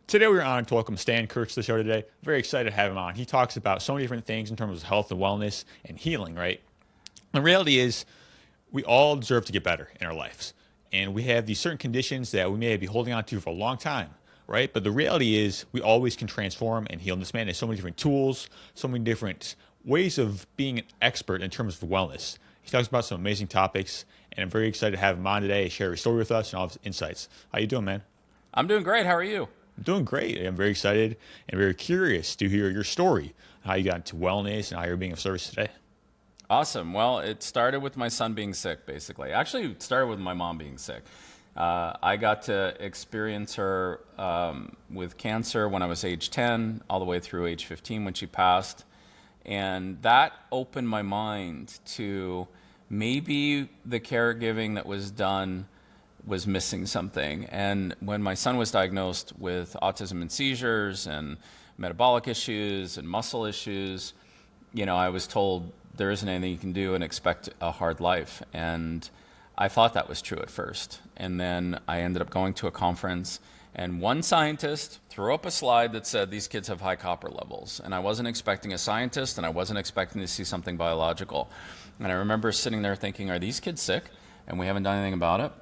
Today we're honored to welcome Kurtz to the show today. Very excited to have him on. He talks about so many different things in terms of health and wellness and healing, right? The reality is we all deserve to get better in our lives. And we have these certain conditions that we may be holding on to for a long time, right? But the reality is we always can transform and heal. And this man has so many different tools, so many different ways of being an expert in terms of wellness. He talks about some amazing topics, and I'm very excited to have him on today, share his story with us and all of his insights. How you doing, man? I'm doing great. How are you? I'm doing great. I'm very excited and very curious to hear your story, how you got into wellness and how you're being of service today. Awesome. Well, it started with my son being sick, basically. Actually, it started with my mom being sick. I got to experience her with cancer when I was age 10, all the way through age 15 when she passed. And that opened my mind to maybe the caregiving that was done was missing something. And when my son was diagnosed with autism and seizures and metabolic issues and muscle issues, I was told there isn't anything you can do and expect a hard life. And I thought that was true at first. And then I ended up going to a conference, and one scientist threw up a slide that said these kids have high copper levels. And I wasn't expecting a scientist, and I wasn't expecting to see something biological. And I remember sitting there thinking, are these kids sick? And we haven't done anything about it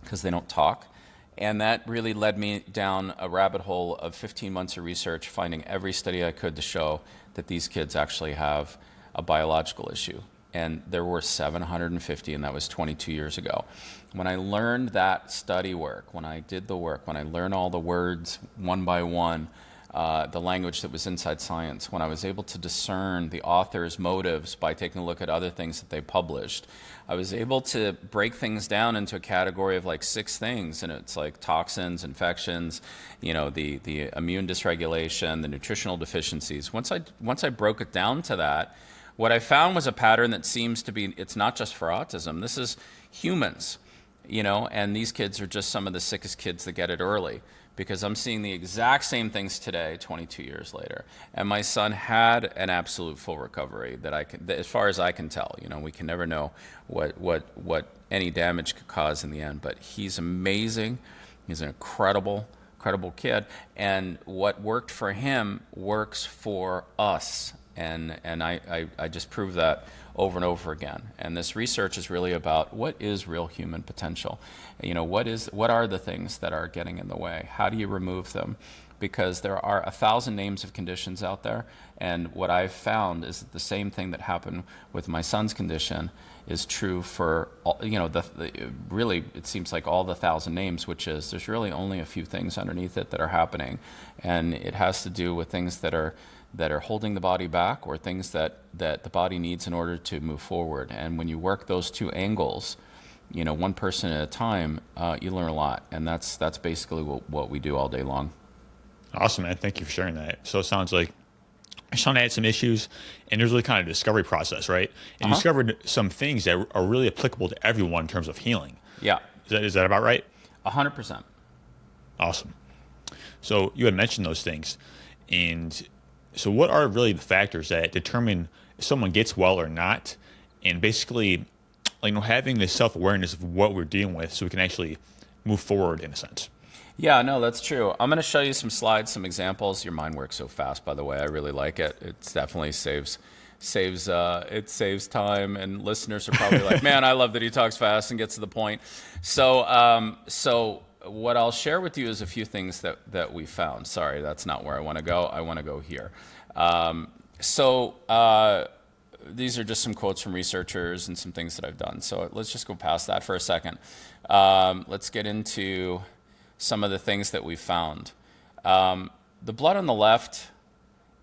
because they don't talk. And that really led me down a rabbit hole of 15 months of research, finding every study I could to show that these kids actually have a biological issue. And there were 750, and that was 22 years ago. When I learned that study work, when I did the work, when I learned all the words one by one, the language that was inside science, when I was able to discern the author's motives by taking a look at other things that they published, I was able to break things down into a category of like 6 things, and it's like toxins, infections, the immune dysregulation, the nutritional deficiencies. Once I broke it down to that, what I found was a pattern that seems to be, it's not just for autism, this is humans, and these kids are just some of the sickest kids that get it early, because I'm seeing the exact same things today, 22 years later. And my son had an absolute full recovery that as far as I can tell. We can never know what any damage could cause in the end, but he's amazing. He's an incredible kid. And what worked for him works for us. And I just proved that over and over again. And this research is really about what is real human potential. What are the things that are getting in the way? How do you remove them? Because there are 1,000 names of conditions out there. And what I've found is that the same thing that happened with my son's condition is true for all, really it seems like all the 1,000 names, which is there's really only a few things underneath it that are happening. And it has to do with things that are holding the body back, or things that the body needs in order to move forward. And when you work those two angles, one person at a time, you learn a lot. And that's basically what we do all day long. Awesome, man. Thank you for sharing that. So it sounds like your son had some issues, and there's really kind of a discovery process, right? And you discovered some things that are really applicable to everyone in terms of healing. Yeah. Is that about right? 100%. Awesome. So you had mentioned those things. And so what are really the factors that determine if someone gets well or not? And basically, having this self-awareness of what we're dealing with so we can actually move forward in a sense. Yeah, no, that's true. I'm going to show you some slides, some examples. Your mind works so fast, by the way. I really like it. It definitely saves time, and listeners are probably like, man, I love that he talks fast and gets to the point. So what I'll share with you is a few things that we found. Sorry, that's not where I want to go. I want to go here. These are just some quotes from researchers and some things that I've done. So let's just go past that for a second. Let's get into some of the things that we found. The blood on the left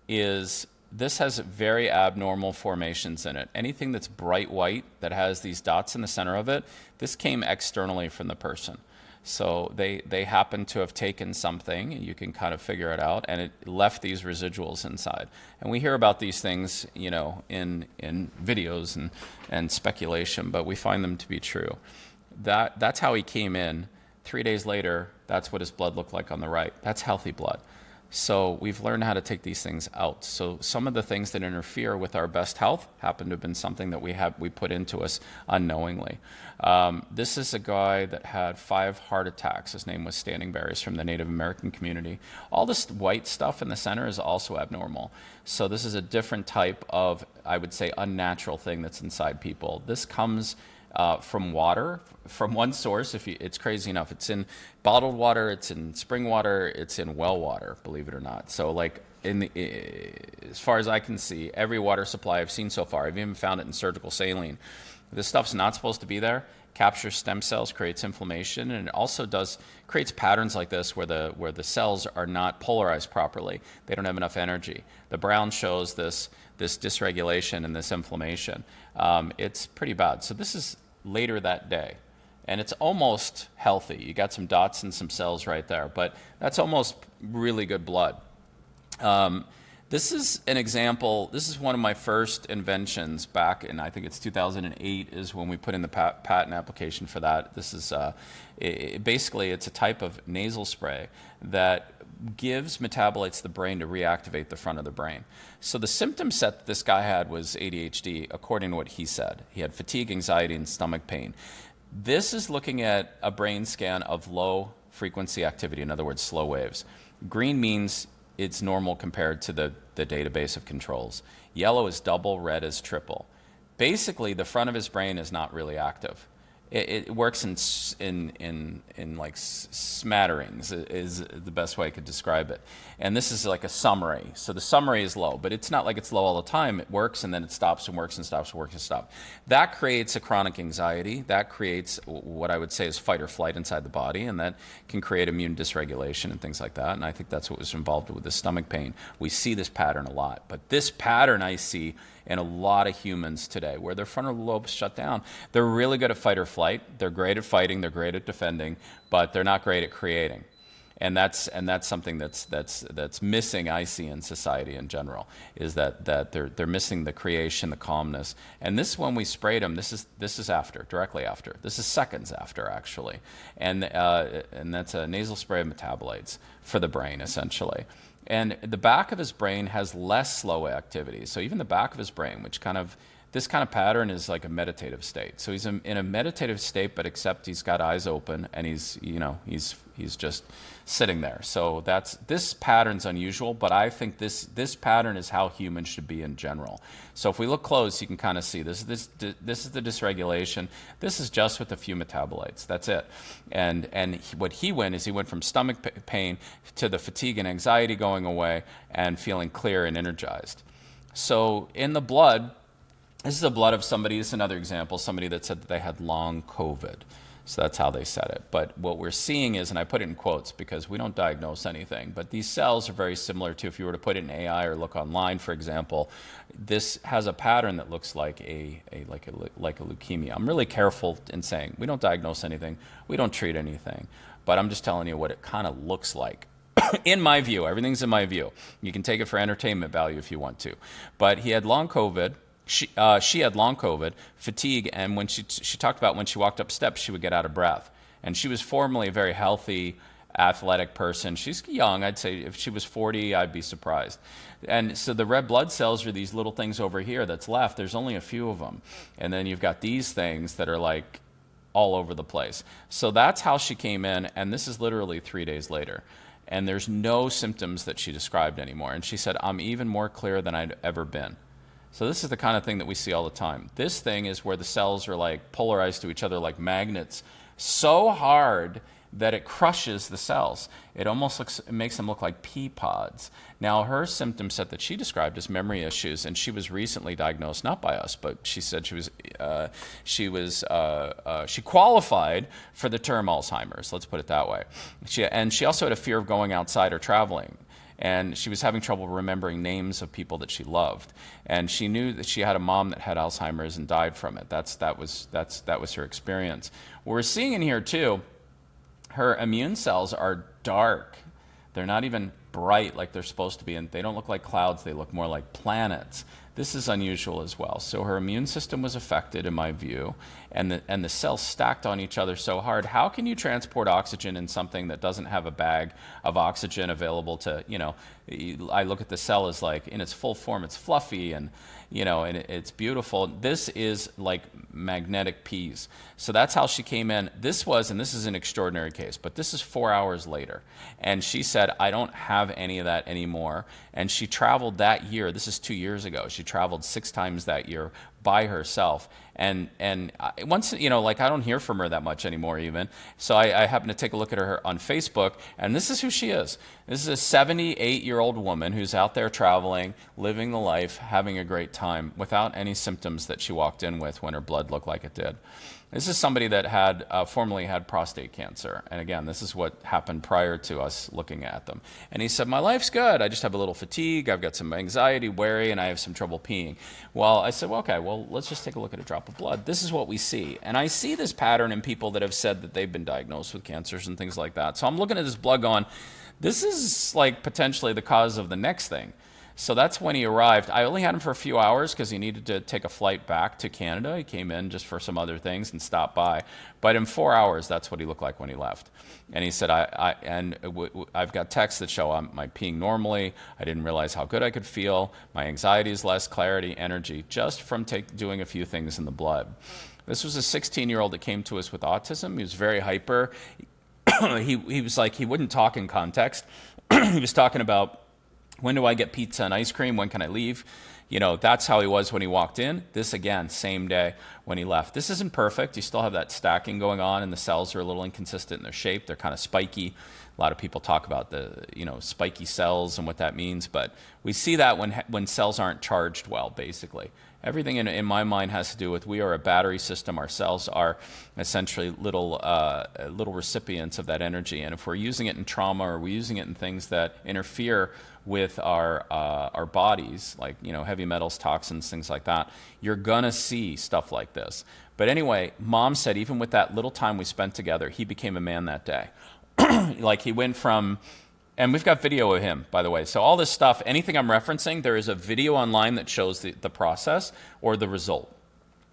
this has very abnormal formations in it. Anything that's bright white that has these dots in the center of it, this came externally from the person. So they happen to have taken something, and you can kind of figure it out, and it left these residuals inside. And we hear about these things, in videos and speculation, but we find them to be true. That's how he came in. 3 days later, that's what his blood looked like on the right. That's healthy blood. So we've learned how to take these things out. So some of the things that interfere with our best health happen to have been something that we put into us unknowingly. This is a guy that had 5 heart attacks. His name was Standing Bear. He's from the Native American community. All this white stuff in the center is also abnormal. So this is a different type of, I would say, unnatural thing that's inside people. This comes from water, from one source. It's crazy enough. It's in bottled water, it's in spring water, it's in well water, believe it or not. So like as far as I can see, every water supply I've seen so far, I've even found it in surgical saline. This stuff's not supposed to be there. Captures stem cells, creates inflammation, and it also creates patterns like this where the cells are not polarized properly. They don't have enough energy. The brown shows this dysregulation and this inflammation. It's pretty bad. So this is later that day, and it's almost healthy. You got some dots and some cells right there, but that's almost really good blood. This is an example. This is one of my first inventions back in, I think it's 2008 is when we put in the patent application for that. This is basically it's a type of nasal spray that gives metabolites to the brain to reactivate the front of the brain. So the symptom set that this guy had was ADHD, according to what he said. He had fatigue, anxiety, and stomach pain. This is looking at a brain scan of low frequency activity, in other words, slow waves. Green means it's normal compared to the database of controls. Yellow is double, red is triple. Basically, the front of his brain is not really active. It works in like smatterings is the best way I could describe it. And this is like a summary. So the summary is low, but it's not like it's low all the time. It works and then it stops and works and stops and works and stops. That creates a chronic anxiety. That creates what I would say is fight or flight inside the body, and that can create immune dysregulation and things like that. And I think that's what was involved with the stomach pain. We see this pattern a lot, but this pattern I see in a lot of humans today, where their frontal lobes shut down. They're really good at fight or flight. They're great at fighting. They're great at defending, but they're not great at creating. And that's something that's missing, I see, in society in general, is that they're missing the creation, the calmness. And this, when we sprayed them, this is after, directly after. This is seconds after, actually. And that's a nasal spray of metabolites for the brain, essentially. And the back of his brain has less slow activity. So even the back of his brain, this kind of pattern is like a meditative state. So he's in a meditative state, but except he's got eyes open and he's just sitting there. So this pattern's unusual, but I think this pattern is how humans should be in general. So if we look close, you can kind of see this is the dysregulation. This is just with a few metabolites. That's it. And what he went from stomach pain to the fatigue and anxiety going away and feeling clear and energized. So in the blood, this is the blood of somebody. This is another example, somebody that said that they had long COVID. So that's how they said it. But what we're seeing is, and I put it in quotes because we don't diagnose anything, but these cells are very similar to, if you were to put it in AI or look online, for example, this has a pattern that looks like a leukemia. I'm really careful in saying we don't diagnose anything, we don't treat anything, but I'm just telling you what it kind of looks like. In my view, everything's in my view. You can take it for entertainment value if you want to. But he had long COVID. She had long COVID, fatigue, and when she talked about when she walked up steps, she would get out of breath. And she was formerly a very healthy, athletic person. She's young. I'd say if she was 40, I'd be surprised. And so the red blood cells are these little things over here that's left. There's only a few of them. And then you've got these things that are like all over the place. So that's how she came in, and this is literally 3 days later. And there's no symptoms that she described anymore. And she said, I'm even more clear than I'd ever been. So this is the kind of thing that we see all the time. This thing is where the cells are like polarized to each other like magnets so hard that it crushes the cells. It makes them look like pea pods. Now, her symptom set that she described as memory issues, and she was recently diagnosed, not by us, but she said she qualified for the term Alzheimer's, let's put it that way. She also had a fear of going outside or traveling. And she was having trouble remembering names of people that she loved. And she knew that she had a mom that had Alzheimer's and died from it. That was her experience. What we're seeing in here too, her immune cells are dark. They're not even bright like they're supposed to be, and they don't look like clouds, they look more like planets. This is unusual as well. So her immune system was affected, in my view, and the cells stacked on each other so hard. How can you transport oxygen in something that doesn't have a bag of oxygen available to, I look at the cell as like in its full form, it's fluffy and, and it's beautiful. This is like magnetic peas. So that's how she came in. And this is an extraordinary case, but this is 4 hours later. And she said, I don't have any of that anymore. And she traveled that year. This is 2 years ago. She traveled 6 times that year by herself. And once, I don't hear from her that much anymore even. So I happened to take a look at her on Facebook, and this is who she is. This is a 78-year-old woman who's out there traveling, living the life, having a great time without any symptoms that she walked in with when her blood looked like it did. This is somebody that had formerly had prostate cancer. And again, this is what happened prior to us looking at them. And he said, my life's good. I just have a little fatigue. I've got some anxiety, worry, and I have some trouble peeing. Well, I said, well, okay, well, let's just take a look at a drop of blood. This is what we see. And I see this pattern in people that have said that they've been diagnosed with cancers and things like that. So I'm looking at this blood going, this is like potentially the cause of the next thing. So that's when he arrived. I only had him for a few hours because he needed to take a flight back to Canada. He came in just for some other things and stopped by. But in 4 hours, that's what he looked like when he left. And he said, I've got texts that show I'm peeing normally. I didn't realize how good I could feel. My anxiety is less, clarity, energy, just from doing a few things in the blood. This was a 16-year-old that came to us with autism. He was very hyper. He was like, he wouldn't talk in context. He was talking about, when do I get pizza and ice cream? When can I leave? That's how he was when he walked in. This, again, same day when he left. This isn't perfect. You still have that stacking going on, and the cells are a little inconsistent in their shape. They're kind of spiky. A lot of people talk about the, spiky cells and what that means, but we see that when cells aren't charged well, basically. Everything in my mind has to do with, we are a battery system. Our cells are essentially little recipients of that energy. And if we're using it in trauma, or we're using it in things that interfere with our bodies, like heavy metals, toxins, things like that, you're gonna see stuff like this. But anyway, Mom said even with that little time we spent together, he became a man that day. Like he went from, and we've got video of him, by the way. So all this stuff, anything I'm referencing, there is a video online that shows the process or the result.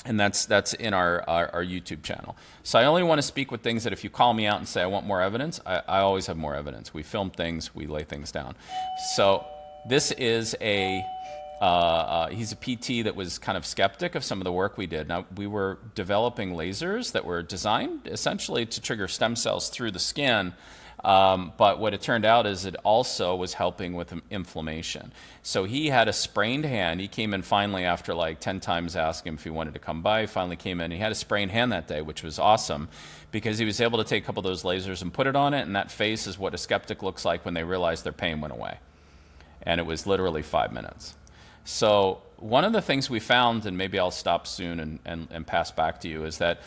And that's in our YouTube channel. So I only want to speak with things that if you call me out and say, I want more evidence, I always have more evidence. We film things, we lay things down. So this is he's a PT that was kind of skeptic of some of the work we did. Now, we were developing lasers that were designed essentially to trigger stem cells through the skin. But what it turned out is it also was helping with inflammation. So he had a sprained hand. He came in finally after like 10 times asking him if he wanted to come by. He finally came in. He had a sprained hand that day, which was awesome because he was able to take a couple of those lasers and put it on it. And that face is what a skeptic looks like when they realize their pain went away. And it was literally 5 minutes. So one of the things we found, and maybe I'll stop soon and pass back to you, is that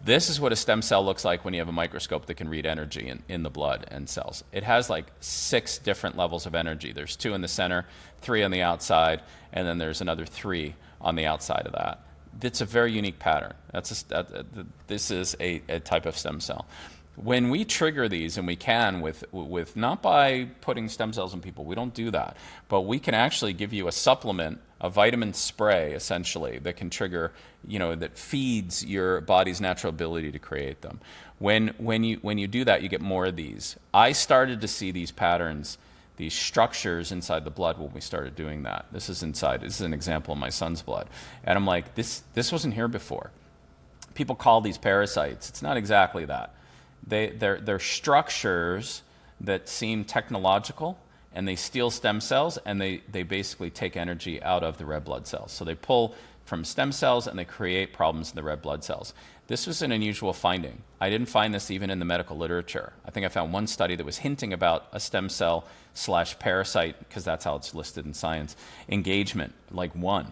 this is what a stem cell looks like when you have a microscope that can read energy in the blood and cells. It has like 6 different levels of energy. There's 2 in the center, 3 on the outside, and then there's another 3 on the outside of that. It's a very unique pattern. This is a type of stem cell. When we trigger these, and we can with not by putting stem cells in people, we don't do that, but we can actually give you a supplement, a vitamin spray, essentially, that can trigger, that feeds your body's natural ability to create them. When you do that, you get more of these. I started to see these patterns, these structures inside the blood when we started doing that. This is an example of my son's blood. And I'm like, this wasn't here before. People call these parasites. It's not exactly that. They're structures that seem technological, and they steal stem cells, and they basically take energy out of the red blood cells. So they pull from stem cells, and they create problems in the red blood cells. This was an unusual finding. I didn't find this even in the medical literature. I think I found one study that was hinting about a stem cell / parasite, because that's how it's listed in science, engagement, like one.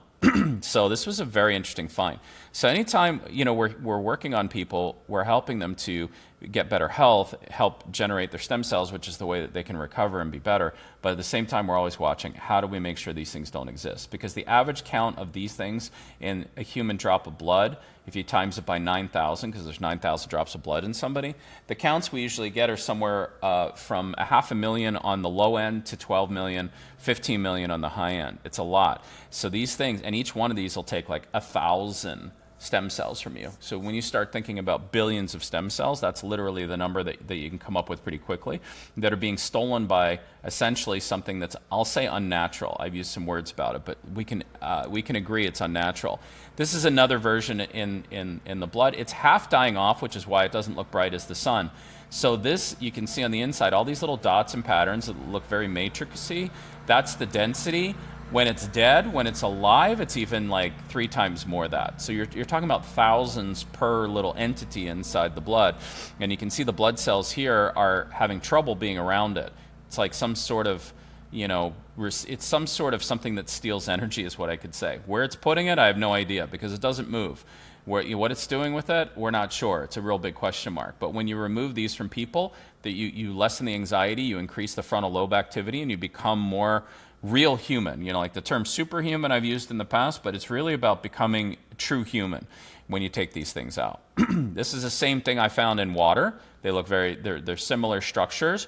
So this was a very interesting find. So anytime we're working on people, we're helping them to get better health, help generate their stem cells, which is the way that they can recover and be better. But at the same time, we're always watching, how do we make sure these things don't exist? Because the average count of these things in a human drop of blood, if you times it by 9,000, because there's 9,000 drops of blood in somebody, the counts we usually get are somewhere from 500,000 on the low end to 12 million, 15 million on the high end. It's a lot. So these things, and each one of these will take like 1,000 stem cells from you. So when you start thinking about billions of stem cells, that's literally the number that you can come up with pretty quickly, that are being stolen by essentially something that's, I'll say, unnatural. I've used some words about it, but we can agree it's unnatural. This is another version in the blood. It's half dying off, which is why it doesn't look bright as the sun. So this, you can see on the inside, all these little dots and patterns that look very matrixy. That's the density. When it's dead, when it's alive, it's even like 3 times more that. So you're talking about thousands per little entity inside the blood. And you can see the blood cells here are having trouble being around it. It's like some sort of, it's some sort of something that steals energy is what I could say. Where it's putting it, I have no idea, because it doesn't move. What it's doing with it, we're not sure. It's a real big question mark. But when you remove these from people, that you lessen the anxiety, you increase the frontal lobe activity, and you become more real human. Like the term superhuman I've used in the past, but it's really about becoming true human when you take these things out. This is the same thing I found in water. They look they're similar structures.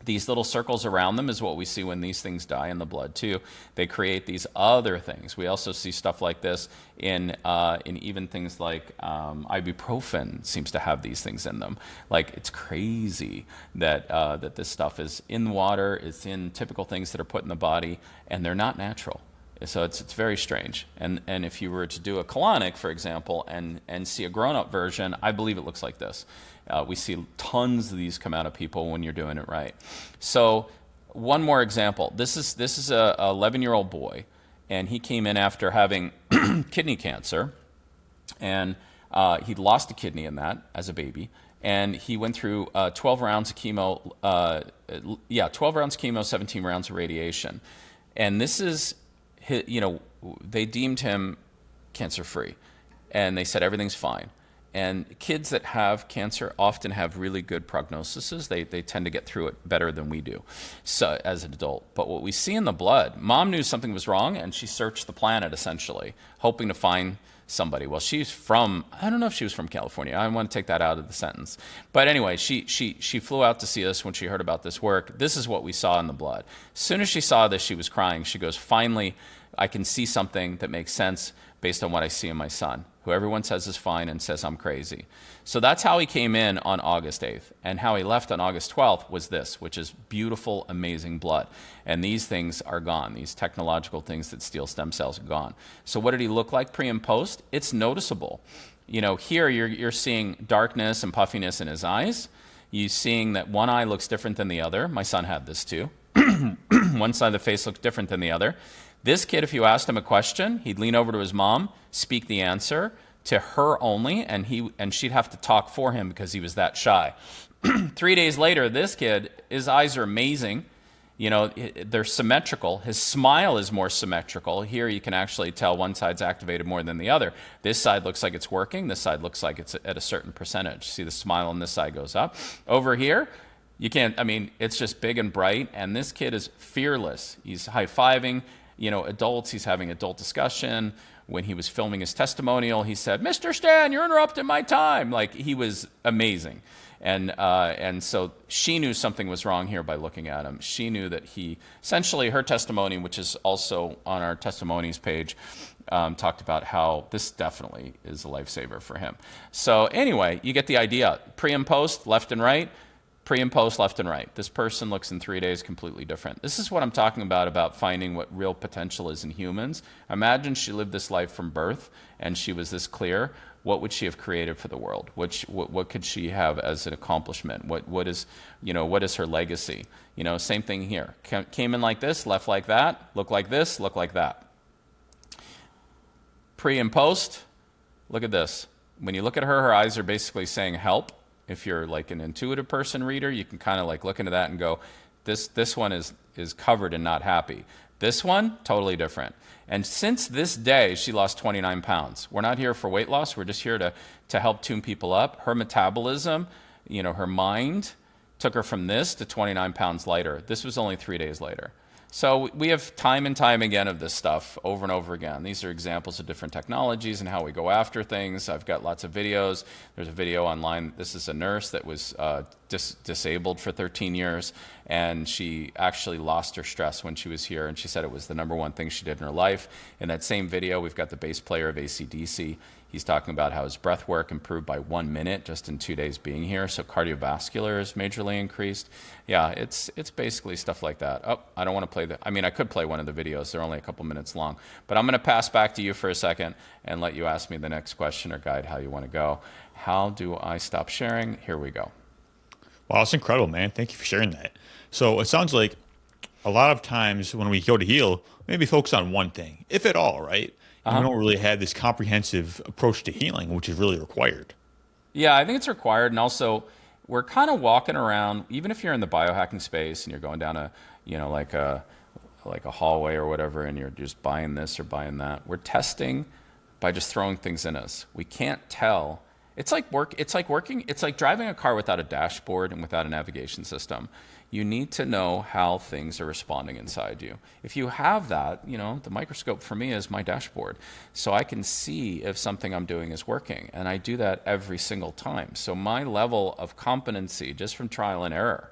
These little circles around them is what we see when these things die in the blood too. They create these other things. We also see stuff like this in even things like ibuprofen seems to have these things in them. Like, it's crazy that this stuff is in water. It's in typical things that are put in the body, and they're not natural. So it's very strange. And if you were to do a colonic, for example, and see a grown-up version, I believe it looks like this. We see tons of these come out of people when you're doing it right. So one more example. This is a 11-year-old boy, and he came in after having kidney cancer, and he'd lost a kidney in that as a baby, and he went through 12 rounds of chemo. 12 rounds of chemo, 17 rounds of radiation, and this is, they deemed him cancer-free, and they said everything's fine. And kids that have cancer often have really good prognoses. They tend to get through it better than we do, so as an adult. But what we see in the blood, mom knew something was wrong, and she searched the planet, essentially, hoping to find somebody. Well, she's from, I don't know if she was from California. I want to take that out of the sentence. But anyway, she flew out to see us when she heard about this work. This is what we saw in the blood. As soon as she saw this, she was crying. She goes, finally, I can see something that makes sense based on what I see in my son, who everyone says is fine and says I'm crazy. So that's how he came in on August 8th. And how he left on August 12th was this, which is beautiful, amazing blood. And these things are gone. These technological things that steal stem cells are gone. So what did he look like pre and post? It's noticeable. Here you're seeing darkness and puffiness in his eyes. You're seeing that one eye looks different than the other. My son had this too. One side of the face looks different than the other. This kid, if you asked him a question, he'd lean over to his mom, speak the answer to her only, and she'd have to talk for him because he was that shy. 3 days later, this kid, his eyes are amazing. They're symmetrical. His smile is more symmetrical. Here you can actually tell one side's activated more than the other. This side looks like it's working. This side looks like it's at a certain percentage. See, the smile on this side goes up. Over here, you can't, it's just big and bright, and this kid is fearless. He's high-fiving. Adults, he's having adult discussion. When he was filming his testimonial, he said, "Mr. Stan, you're interrupting my time." Like, he was amazing. And so she knew something was wrong here by looking at him. She knew that essentially her testimony, which is also on our testimonies page, talked about how this definitely is a lifesaver for him. So anyway, you get the idea. Pre and post, left and right. Pre and post, left and right. This person looks in 3 days completely different. This is what I'm talking about finding what real potential is in humans. Imagine she lived this life from birth and she was this clear. What would she have created for the world? What could she have as an accomplishment? What is her legacy? Same thing here. Came in like this, left like that, look like this, look like that. Pre and post, look at this. When you look at her eyes are basically saying help. If you're like an intuitive person reader, you can kind of like look into that and go, this one is covered and not happy. This one, totally different. And since this day, she lost 29 pounds. We're not here for weight loss. We're just here to help tune people up. Her metabolism, her mind took her from this to 29 pounds lighter. This was only 3 days later. So we have time and time again of this stuff over and over again. These are examples of different technologies and how we go after things. I've got lots of videos. There's a video online. This is a nurse that was disabled for 13 years, and she actually lost her stress when she was here, and she said it was the number one thing she did in her life. In that same video, we've got the bass player of AC/DC. He's talking about how his breath work improved by 1 minute just in 2 days being here. So cardiovascular is majorly increased. Yeah, it's basically stuff like that. Oh, I don't want to play I could play one of the videos. They're only a couple minutes long. But I'm going to pass back to you for a second and let you ask me the next question or guide how you want to go. How do I stop sharing? Here we go. Wow, that's incredible, man. Thank you for sharing that. So it sounds like a lot of times when we go to heal, maybe focus on one thing, if at all, right? And we don't really have this comprehensive approach to healing, which is really required. Yeah, I think it's required. And also, we're kind of walking around, even if you're in the biohacking space and you're going down like a hallway or whatever, and you're just buying this or buying that. We're testing by just throwing things in us. We can't tell. It's like driving a car without a dashboard and without a navigation system. You need to know how things are responding inside you. If you have that, the microscope for me is my dashboard. So I can see if something I'm doing is working. And I do that every single time. So my level of competency, just from trial and error,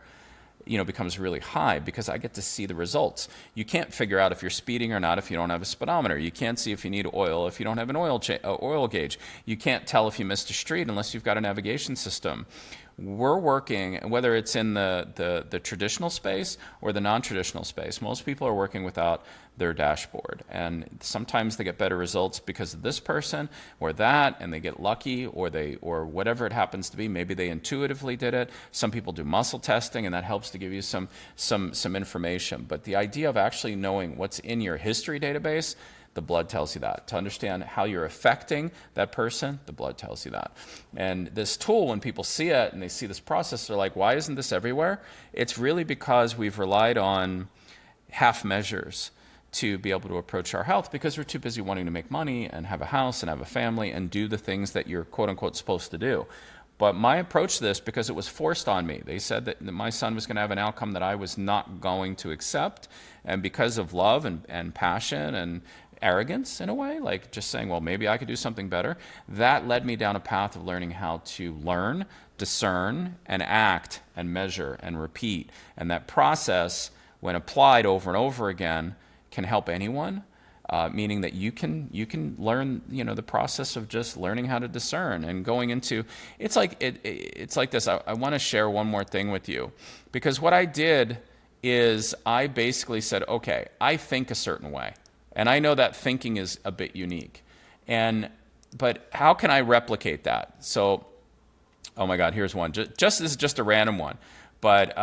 becomes really high because I get to see the results. You can't figure out if you're speeding or not if you don't have a speedometer. You can't see if you need oil if you don't have an oil gauge. You can't tell if you missed a street unless you've got a navigation system. We're working, whether it's in the traditional space or the non-traditional space, most people are working without their dashboard. And sometimes they get better results because of this person or that, and they get lucky, or whatever it happens to be. Maybe they intuitively did it. Some people do muscle testing, and that helps to give you some information. But the idea of actually knowing what's in your history database, the blood tells you that. To understand how you're affecting that person, the blood tells you that. And this tool, when people see it and they see this process, they're like, why isn't this everywhere? It's really because we've relied on half measures to be able to approach our health because we're too busy wanting to make money and have a house and have a family and do the things that you're quote unquote supposed to do. But my approach to this, because it was forced on me, they said that my son was going to have an outcome that I was not going to accept. And because of love and passion and arrogance in a way, like just saying, well, maybe I could do something better, that led me down a path of learning how to learn, discern, and act, and measure, and repeat. And that process, when applied over and over again, can help anyone, meaning that you can learn, the process of just learning how to discern and going into, it's like this. I want to share one more thing with you, because what I did is I basically said, okay, I think a certain way. And I know that thinking is a bit unique. But how can I replicate that? So, oh my God, here's one. This is just a random one. But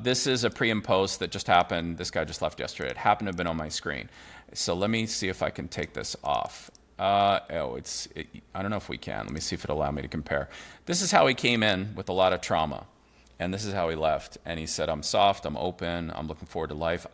this is a pre and post that just happened. This guy just left yesterday. It happened to have been on my screen. So let me see if I can take this off. I don't know if we can. Let me see if it'll allow me to compare. This is how he came in with a lot of trauma. And this is how he left. And he said, I'm soft, I'm open, I'm looking forward to life.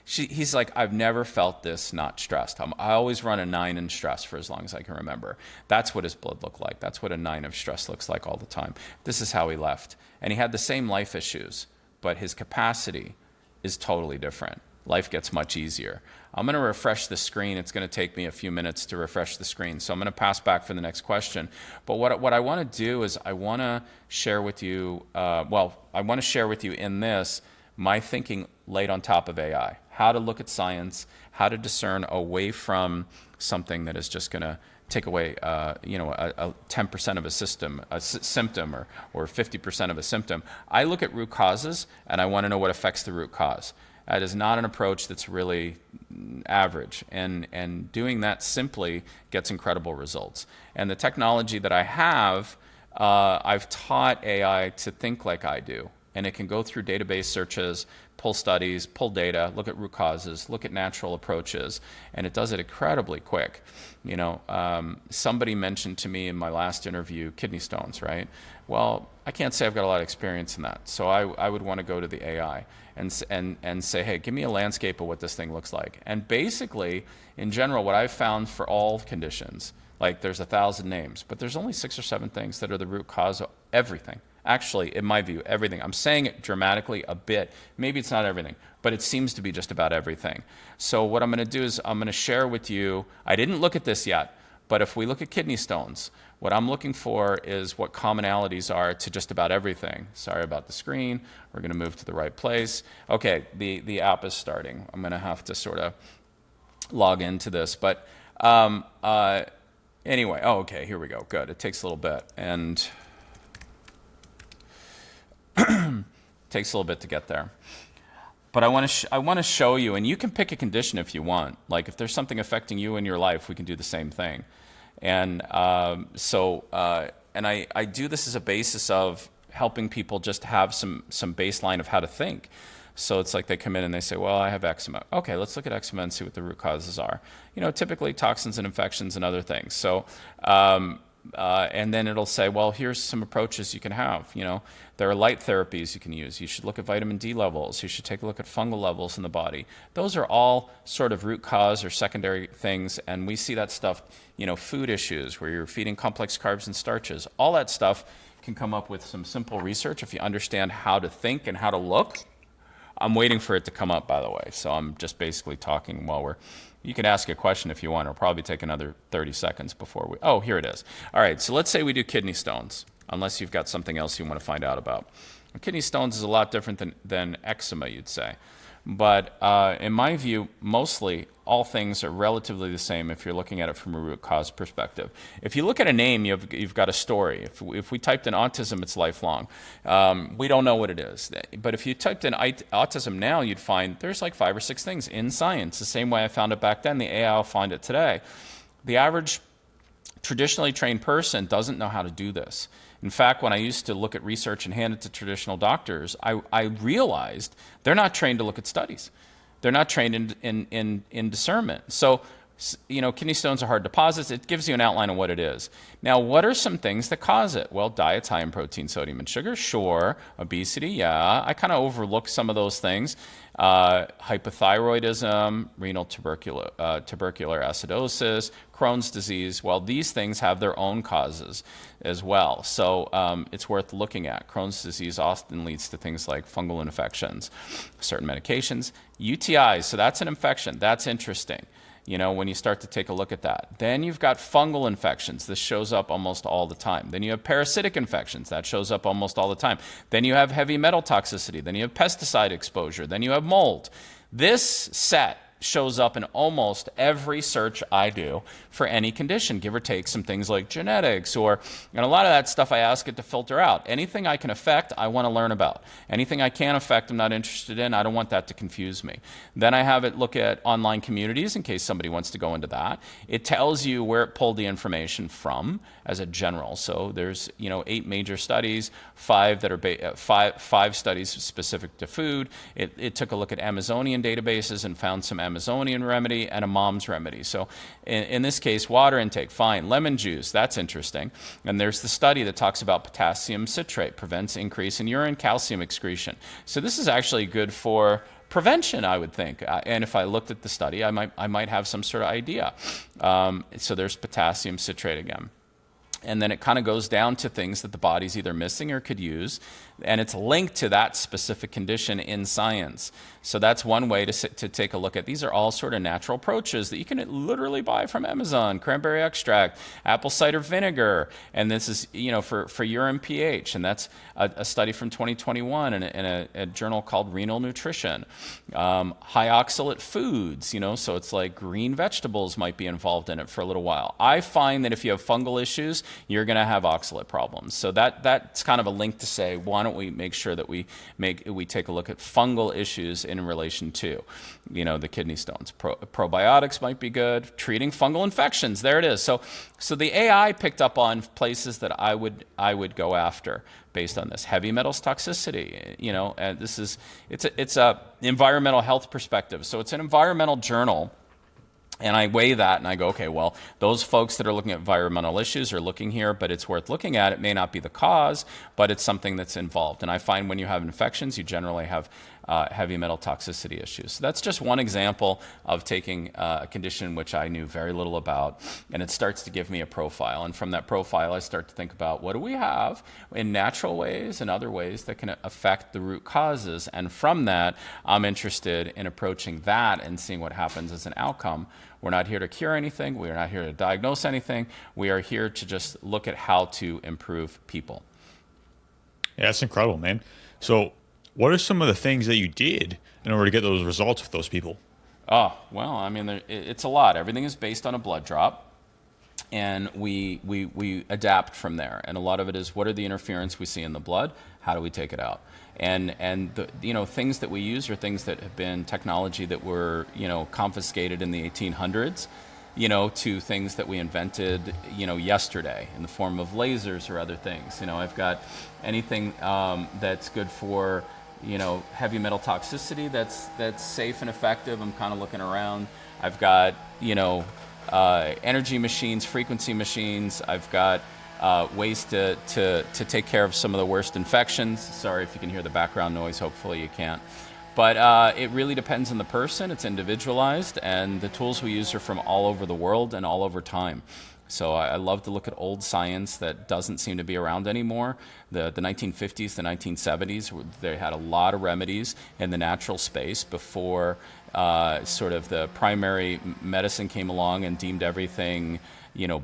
He's like, I've never felt this not stressed. I always run a 9 in stress for as long as I can remember. That's what his blood looked like. That's what a 9 of stress looks like all the time. This is how he left. And he had the same life issues, but his capacity is totally different. Life gets much easier. I'm going to refresh the screen. It's going to take me a few minutes to refresh the screen. So I'm going to pass back for the next question. But what I want to do is I want to share with you, in this, my thinking laid on top of AI. How to look at science, how to discern away from something that is just going to take away, a 10% of a symptom or 50% of a symptom. I look at root causes, and I want to know what affects the root cause. That is not an approach that's really average. And doing that simply gets incredible results. And the technology that I have, I've taught AI to think like I do. And it can go through database searches, pull studies, pull data, look at root causes, look at natural approaches, and it does it incredibly quick. Somebody mentioned to me in my last interview kidney stones, right? Well, I can't say I've got a lot of experience in that. So I would want to go to the AI and say, hey, give me a landscape of what this thing looks like. And basically, in general, what I've found for all conditions, like there's 1,000 names, but there's only 6 or 7 things that are the root cause of everything. Actually, in my view, everything. I'm saying it dramatically a bit. Maybe it's not everything, but it seems to be just about everything. So what I'm going to do is I'm going to share with you, I didn't look at this yet, but if we look at kidney stones, what I'm looking for is what commonalities are to just about everything. Sorry about the screen. We're going to move to the right place. Okay, the app is starting. I'm going to have to sort of log into this. But anyway, okay, here we go. Good. It takes a little bit. And takes a little bit to get there. But I want to show you, and you can pick a condition if you want. Like if there's something affecting you in your life, we can do the same thing. And and I do this as a basis of helping people just have some baseline of how to think. So it's like they come in and they say, well, I have eczema. Okay, let's look at eczema and see what the root causes are. Typically toxins and infections and other things. So and then it'll say, well, here's some approaches you can have. There are light therapies you can use. You should look at vitamin D levels. You should take a look at fungal levels in the body. Those are all sort of root cause or secondary things, and we see that stuff, food issues where you're feeding complex carbs and starches. All that stuff can come up with some simple research if you understand how to think and how to look. I'm waiting for it to come up, by the way, so I'm just basically talking while you can ask a question if you want. It'll probably take another 30 seconds before oh, here it is. All right, so let's say we do kidney stones, unless you've got something else you want to find out about. Kidney stones is a lot different than eczema, you'd say. But in my view, mostly all things are relatively the same if you're looking at it from a root cause perspective. If you look at a name, you've got a story. If we typed in autism, it's lifelong. We don't know what it is. But if you typed in autism now, you'd find there's like 5 or 6 things in science. The same way I found it back then, the AI will find it today. The average traditionally trained person doesn't know how to do this. In fact, when I used to look at research and hand it to traditional doctors, I realized they're not trained to look at studies. They're not trained in discernment. So, kidney stones are hard deposits. It gives you an outline of what it is. Now, what are some things that cause it? Well, diets high in protein, sodium, and sugar, sure. Obesity, yeah. I kind of overlook some of those things. Hypothyroidism, renal tubercular acidosis, Crohn's disease. Well, these things have their own causes as well. So it's worth looking at. Crohn's disease often leads to things like fungal infections, certain medications, UTIs. So that's an infection. That's interesting. When you start to take a look at that. Then you've got fungal infections. This shows up almost all the time. Then you have parasitic infections. That shows up almost all the time. Then you have heavy metal toxicity. Then you have pesticide exposure. Then you have mold. This set shows up in almost every search I do for any condition, give or take some things like genetics, and a lot of that stuff I ask it to filter out. Anything I can affect, I want to learn about. Anything I can't affect, I'm not interested in. I don't want that to confuse me. Then I have it look at online communities in case somebody wants to go into that. It tells you where it pulled the information from as a general. So there's 8 major studies, 5 that are five studies specific to food. It took a look at Amazonian databases and found some Amazonian remedy and a mom's remedy. So in this case, water intake, fine. Lemon juice, that's interesting. And there's the study that talks about potassium citrate, prevents increase in urine calcium excretion. So this is actually good for prevention, I would think. And if I looked at the study, I might have some sort of idea. So there's potassium citrate again. And then it kind of goes down to things that the body's either missing or could use, and it's linked to that specific condition in science. So that's one way to take a look at. These are all sort of natural approaches that you can literally buy from Amazon. Cranberry extract, apple cider vinegar, and this is for urine pH, and that's a study from 2021 in a journal called Renal Nutrition. High oxalate foods, so it's like green vegetables might be involved in it for a little while. I find that if you have fungal issues, you're going to have oxalate problems. So that's kind of a link to say, why don't we make sure that we take a look at fungal issues in relation to, the kidney stones. Probiotics might be good. Treating fungal infections, there it is. So the AI picked up on places that I would go after based on this. Heavy metals toxicity, and it's a environmental health perspective. So it's an environmental journal. And I weigh that and I go, okay, well, those folks that are looking at environmental issues are looking here, but it's worth looking at. It may not be the cause, but it's something that's involved. And I find when you have infections, you generally have heavy metal toxicity issues. So that's just one example of taking a condition which I knew very little about, and it starts to give me a profile. And from that profile, I start to think about what do we have in natural ways and other ways that can affect the root causes. And from that, I'm interested in approaching that and seeing what happens as an outcome. We're not here to cure anything. We are not here to diagnose anything. We are here to just look at how to improve people. Yeah, that's incredible, man. So what are some of the things that you did in order to get those results with those people? Oh, well, I mean, it's a lot. Everything is based on a blood drop, and we adapt from there. And a lot of it is, what are the interference we see in the blood? How do we take it out? And the, things that we use are things that have been technology that were, confiscated in the 1800s, to things that we invented, yesterday in the form of lasers or other things. I've got anything that's good for, heavy metal toxicity that's safe and effective. I'm kind of looking around. I've got, energy machines, frequency machines. I've got ways to take care of some of the worst infections. Sorry if you can hear the background noise. Hopefully you can't. But it really depends on the person. It's individualized, and the tools we use are from all over the world and all over time. So I love to look at old science that doesn't seem to be around anymore. The 1950s, the 1970s, they had a lot of remedies in the natural space before sort of the primary medicine came along and deemed everything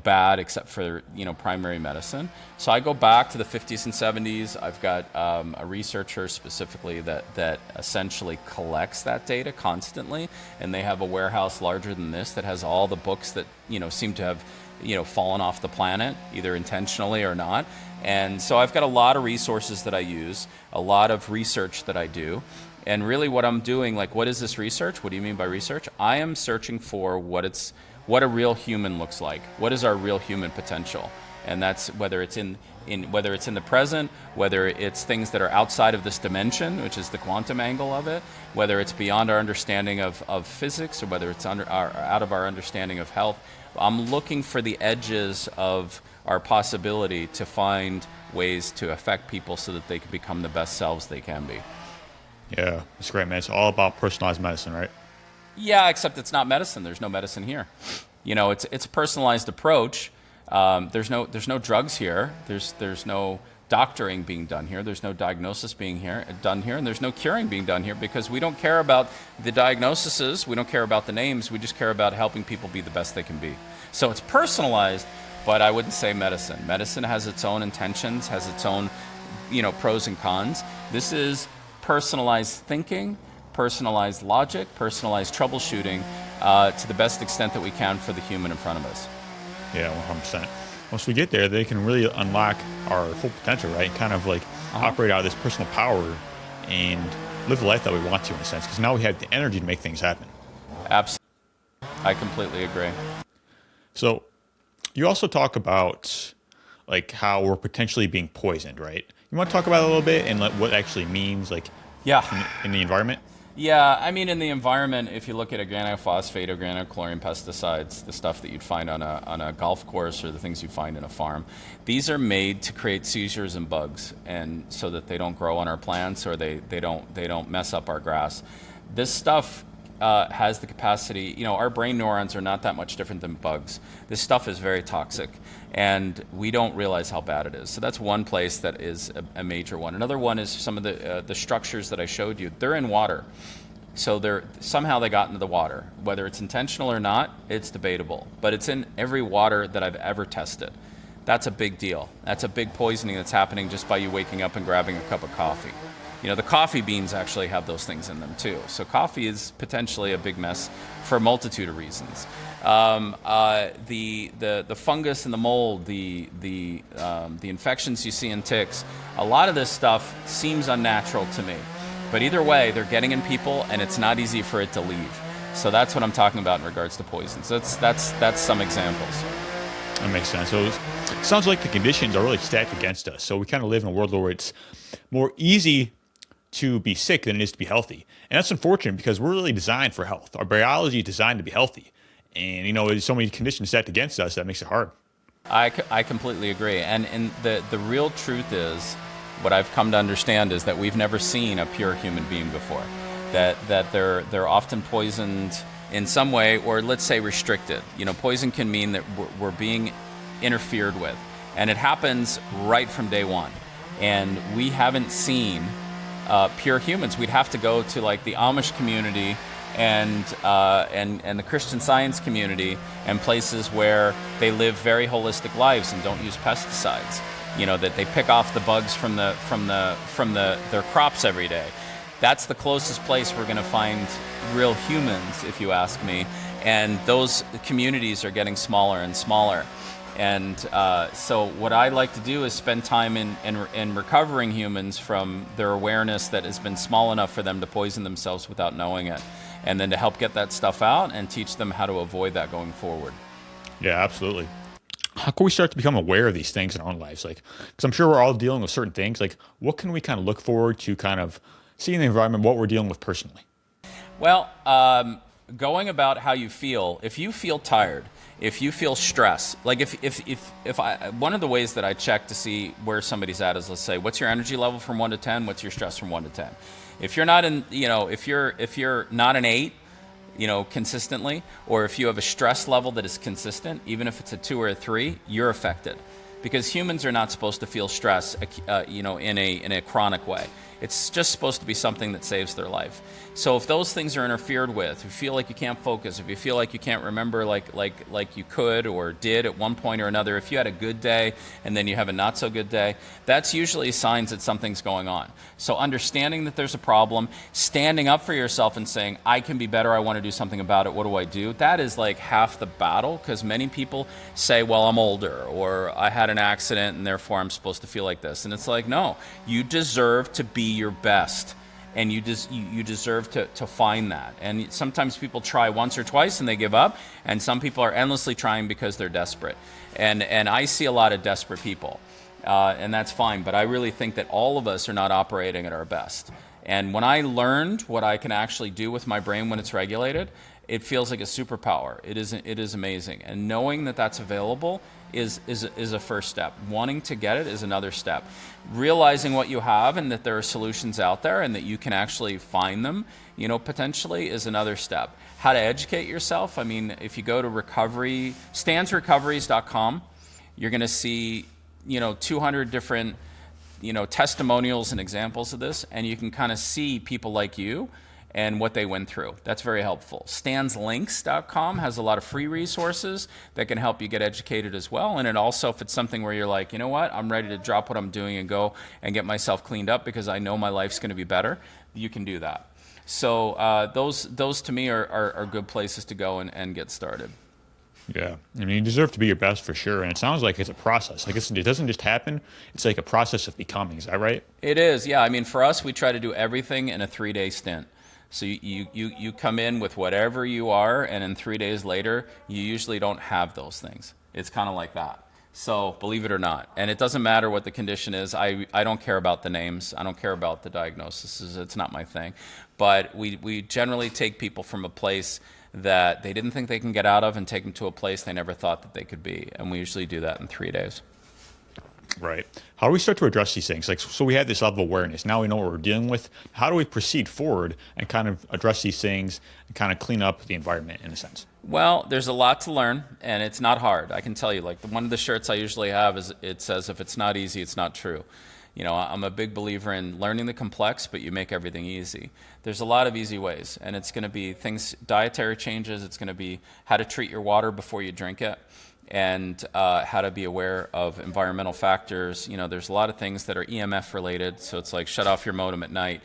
bad except for, primary medicine. So I go back to the 50s and 70s. I've got a researcher specifically that essentially collects that data constantly, and they have a warehouse larger than this that has all the books that, seem to have, fallen off the planet, either intentionally or not. And so I've got a lot of resources that I use, a lot of research that I do. And really what I'm doing, like, what is this research? What do you mean by research? I am searching for what a real human looks like. What is our real human potential? And that's whether it's in the present, whether it's things that are outside of this dimension, which is the quantum angle of it, whether it's beyond our understanding of physics, or whether it's out of our understanding of health. I'm looking for the edges of our possibility to find ways to affect people so that they can become the best selves they can be. Yeah, it's great, man. It's all about personalized medicine, right? Yeah, except it's not medicine. There's no medicine here. It's a personalized approach. There's no drugs here. There's no doctoring being done here. There's no diagnosis being done here, and there's no curing being done here, because we don't care about the diagnoses. We don't care about the names. We just care about helping people be the best they can be. So it's personalized, but I wouldn't say medicine. Medicine has its own intentions, has its own, pros and cons. This is personalized thinking, personalized logic, personalized troubleshooting to the best extent that we can for the human in front of us. Yeah, 100%. Once we get there, they can really unlock our full potential, right? And kind of like operate out of this personal power and live the life that we want to, in a sense, because now we have the energy to make things happen. Absolutely. I completely agree. So you also talk about like how we're potentially being poisoned, right? You want to talk about it a little bit and what it actually means, like in the environment? Yeah, I mean, in the environment, if you look at organophosphate, organochlorine pesticides, the stuff that you'd find on a golf course, or the things you find in a farm, these are made to create seizures and bugs, and so that they don't grow on our plants, or they don't mess up our grass. This stuff has the capacity, our brain neurons are not that much different than bugs. This stuff is very toxic, and we don't realize how bad it is. So that's one place that is a major one. Another one is some of the structures that I showed you. They're in water. So somehow they got into the water. Whether it's intentional or not, it's debatable. But it's in every water that I've ever tested. That's a big deal. That's a big poisoning that's happening just by you waking up and grabbing a cup of coffee. The coffee beans actually have those things in them too. So coffee is potentially a big mess for a multitude of reasons. The fungus and the mold, the infections you see in ticks, a lot of this stuff seems unnatural to me. But either way, they're getting in people, and it's not easy for it to leave. So that's what I'm talking about in regards to poisons. That's some examples. That makes sense. So it sounds like the conditions are really stacked against us. So we kind of live in a world where it's more easy to be sick than it is to be healthy. And that's unfortunate, because we're really designed for health. Our biology is designed to be healthy. And, there's so many conditions stacked against us that makes it hard. I completely agree. And the real truth is what I've come to understand is that we've never seen a pure human being before. That they're often poisoned in some way, or let's say restricted. Poison can mean that we're being interfered with, and it happens right from day one. And we haven't seen pure humans. We'd have to go to like the Amish community and the Christian Science community and places where they live very holistic lives and don't use pesticides. That they pick off the bugs from their crops every day. That's the closest place we're going to find real humans, if you ask me. And those communities are getting smaller and smaller. And so what I like to do is spend time in recovering humans from their awareness that has been small enough for them to poison themselves without knowing it. And then to help get that stuff out and teach them how to avoid that going forward. Yeah, absolutely. How can we start to become aware of these things in our own lives? Like, because I'm sure we're all dealing with certain things. Like, what can we kind of look forward to kind of see in the environment what we're dealing with personally? Well, going about how you feel. If you feel tired, if you feel stress, like if I, one of the ways that I check to see where somebody's at is, let's say, what's your energy level from 1 to 10? What's your stress from 1 to 10? If you're not in, if you're not an 8, consistently, or if you have a stress level that is consistent, even if it's a 2 or a 3, you're affected. Because humans are not supposed to feel stress, in a chronic way. It's just supposed to be something that saves their life. So if those things are interfered with, if you feel like you can't focus, if you feel like you can't remember like you could or did at one point or another, if you had a good day and then you have a not so good day, that's usually signs that something's going on. So understanding that there's a problem, standing up for yourself and saying, I can be better, I want to do something about it, what do I do? That is like half the battle, because many people say, well, I'm older, or I had an accident and therefore I'm supposed to feel like this. And it's like, no, you deserve to be your best. And you deserve to find that. And sometimes people try once or twice and they give up, and some people are endlessly trying because they're desperate. And I see a lot of desperate people, and that's fine, but I really think that all of us are not operating at our best. And when I learned what I can actually do with my brain when it's regulated, it feels like a superpower. It is amazing. And knowing that that's available is a first step. Wanting to get it is another step. Realizing what you have and that there are solutions out there and that you can actually find them, potentially, is another step. How to educate yourself. I mean, if you go to stansrecoveries.com, you're going to see, 200 different, testimonials and examples of this, and you can kind of see people like you and what they went through. That's very helpful. stanslinks.com has a lot of free resources that can help you get educated as well. And it also, if it's something where you're like, you know what, I'm ready to drop what I'm doing and go and get myself cleaned up because I know my life's going to be better, you can do that. So those to me are good places to go and get started. Yeah, I mean, you deserve to be your best for sure, and it sounds like it's a process. Like it doesn't just happen; it's like a process of becoming. Is that right? It is, yeah. I mean, for us, we try to do everything in a 3-day stint. So you come in with whatever you are, and then 3 days later, you usually don't have those things. It's kind of like that. So believe it or not, and it doesn't matter what the condition is. I don't care about the names. I don't care about the diagnosis. It's not my thing. But we generally take people from a place that they didn't think they can get out of and take them to a place they never thought that they could be. And we usually do that in 3 days. Right. How do we start to address these things? Like, so we have this level of awareness. Now we know what we're dealing with. How do we proceed forward and kind of address these things and kind of clean up the environment in a sense? Well, there's a lot to learn, and it's not hard. I can tell you, like, one of the shirts I usually have is, it says, if it's not easy, it's not true. I'm a big believer in learning the complex, but you make everything easy. There's a lot of easy ways, and it's going to be things, dietary changes. It's going to be how to treat your water before you drink it, and how to be aware of environmental factors. There's a lot of things that are EMF related, so it's like shut off your modem at night,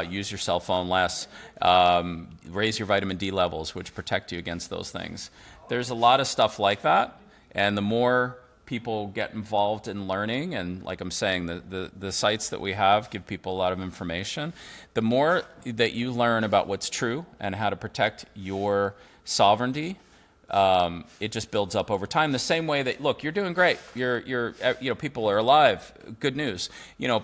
use your cell phone less, raise your vitamin D levels, which protect you against those things. There's a lot of stuff like that, and the more people get involved in learning, and like I'm saying, the sites that we have give people a lot of information, the more that you learn about what's true and how to protect your sovereignty, it just builds up over time. The same way that, look, you're doing great. People are alive. Good news.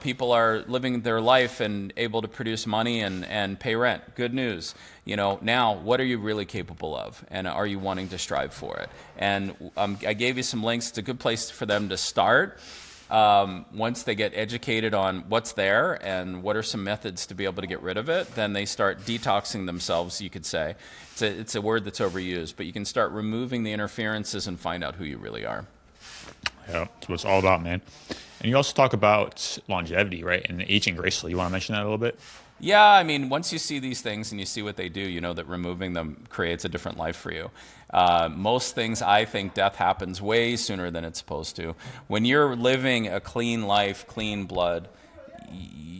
People are living their life and able to produce money and pay rent. Good news. Now, what are you really capable of? And are you wanting to strive for it? And I gave you some links. It's a good place for them to start. once they get educated on what's there and what are some methods to be able to get rid of it, then they start detoxing themselves, you could say. It's a word that's overused, but you can start removing the interferences and find out who you really are. Yeah, that's what it's all about, man. And you also talk about longevity, right? And aging gracefully. You want to mention that a little bit? Yeah, I mean, once you see these things and you see what they do, you know that removing them creates a different life for you. Most things, I think death happens way sooner than it's supposed to. When you're living a clean life, clean blood,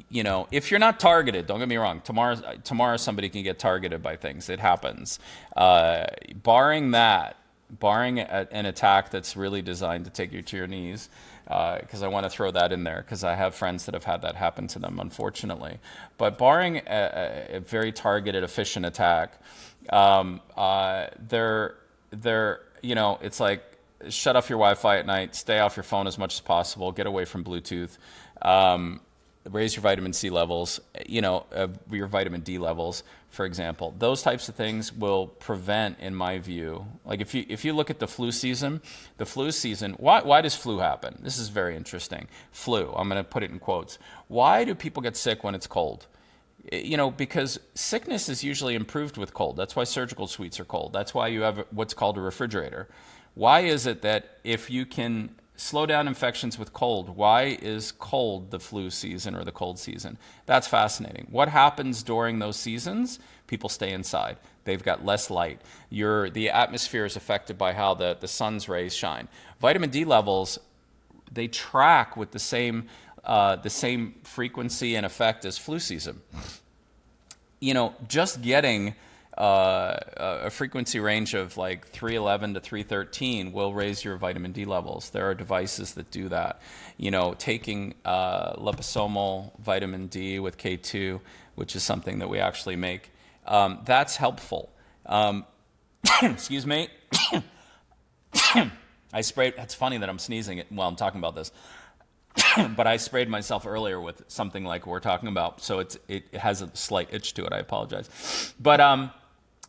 you know, if you're not targeted, don't get me wrong, tomorrow somebody can get targeted by things. It happens. Barring that, barring an attack that's really designed to take you to your knees, because I want to throw that in there, because I have friends that have had that happen to them, unfortunately. But barring a very targeted, efficient attack, you know, it's like shut off your Wi-Fi at night, stay off your phone as much as possible, get away from Bluetooth, raise your vitamin C levels, you know, your vitamin D levels, for example. Those types of things will prevent, in my view, like if you look at the flu season, why does flu happen? This is very interesting. Flu, I'm going to put it in quotes. Why do people get sick when it's cold? You know, because sickness is usually improved with cold. That's why surgical suites are cold. That's why you have what's called a refrigerator. Why is it that if you can slow down infections with cold, why is cold the flu season or the cold season? That's fascinating. What happens during those seasons? People stay inside. They've got less light. The atmosphere is affected by how the sun's rays shine. Vitamin D levels, they track with the same frequency and effect as flu season. You know, just getting a frequency range of like 311 to 313 will raise your vitamin D levels. There are devices that do that. You know, taking liposomal vitamin D with K2, which is something that we actually make, that's helpful. Excuse me. It's funny that I'm sneezing while I'm talking about this. But I sprayed myself earlier with something like we're talking about, so it has a slight itch to it. I apologize. But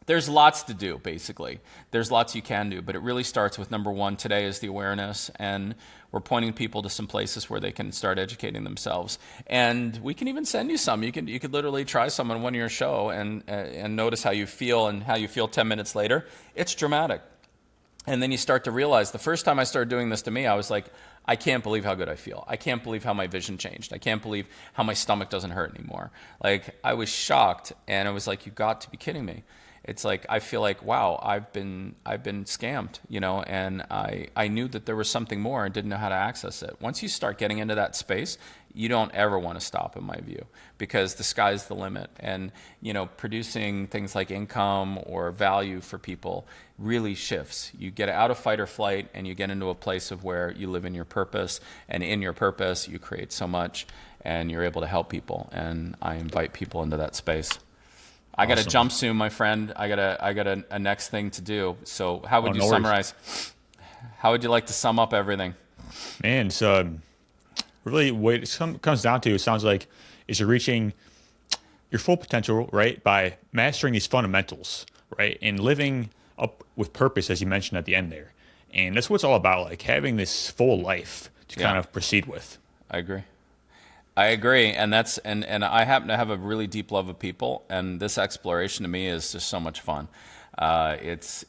there's lots to do, basically. There's lots you can do, but it really starts with number one today is the awareness, and we're pointing people to some places where they can start educating themselves. And we can even send you some. You could literally try some on one of your show and notice how you feel and how you feel 10 minutes later. It's dramatic. And then you start to realize, the first time I started doing this to me, I was like, I can't believe how good I feel. I can't believe how my vision changed. I can't believe how my stomach doesn't hurt anymore. Like, I was shocked, and I was like, you got to be kidding me. It's like, I feel like, wow, I've been scammed, you know, and I knew that there was something more and didn't know how to access it. Once you start getting into that space, you don't ever want to stop, in my view, because the sky's the limit. And, you know, producing things like income or value for people really shifts. You get out of fight or flight, and you get into a place of where you live in your purpose, and in your purpose, you create so much, and you're able to help people. And I invite people into that space. I got to jump soon, my friend. I got a next thing to do. So how would you summarize? How would you like to sum up everything? Man, so really what it comes down to, it sounds like, is you're reaching your full potential, right, by mastering these fundamentals, right, and living up with purpose, as you mentioned at the end there. And that's what it's all about, like having this full life to kind of proceed with. I agree, and I happen to have a really deep love of people, and this exploration to me is just so much fun. It's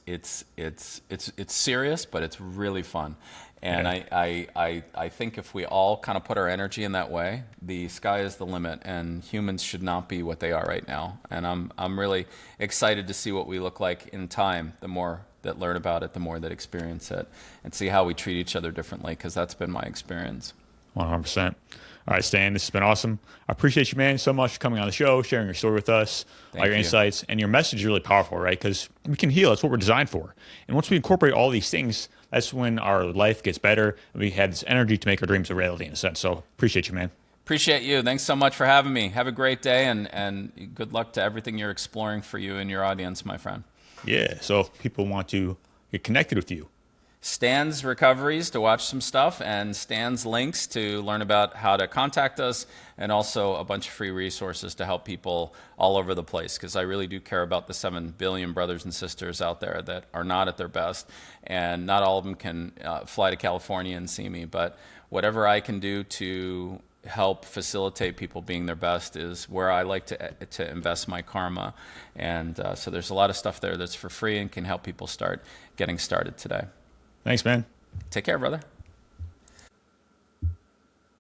serious, but it's really fun, and I think if we all kind of put our energy in that way, the sky is the limit, and humans should not be what they are right now. And I'm really excited to see what we look like in time. The more that learn about it, the more that experience it, and see how we treat each other differently, because that's been my experience. 100%. All right, Stan, this has been awesome. I appreciate you, man, so much for coming on the show, sharing your story with us, all your insights, and your message is really powerful, right? Because we can heal. That's what we're designed for. And once we incorporate all these things, that's when our life gets better, and we have this energy to make our dreams a reality in a sense. So appreciate you, man. Appreciate you. Thanks so much for having me. Have a great day, and good luck to everything you're exploring for you and your audience, my friend. Yeah, so if people want to get connected with you, Stan's recoveries to watch some stuff, and Stan's links to learn about how to contact us, and also a bunch of free resources to help people all over the place, because I really do care about the 7 billion brothers and sisters out there that are not at their best, and not all of them can fly to California and see me, but whatever I can do to help facilitate people being their best is where I like to invest my karma. And so there's a lot of stuff there that's for free and can help people start getting started today. Thanks, man. Take care, brother.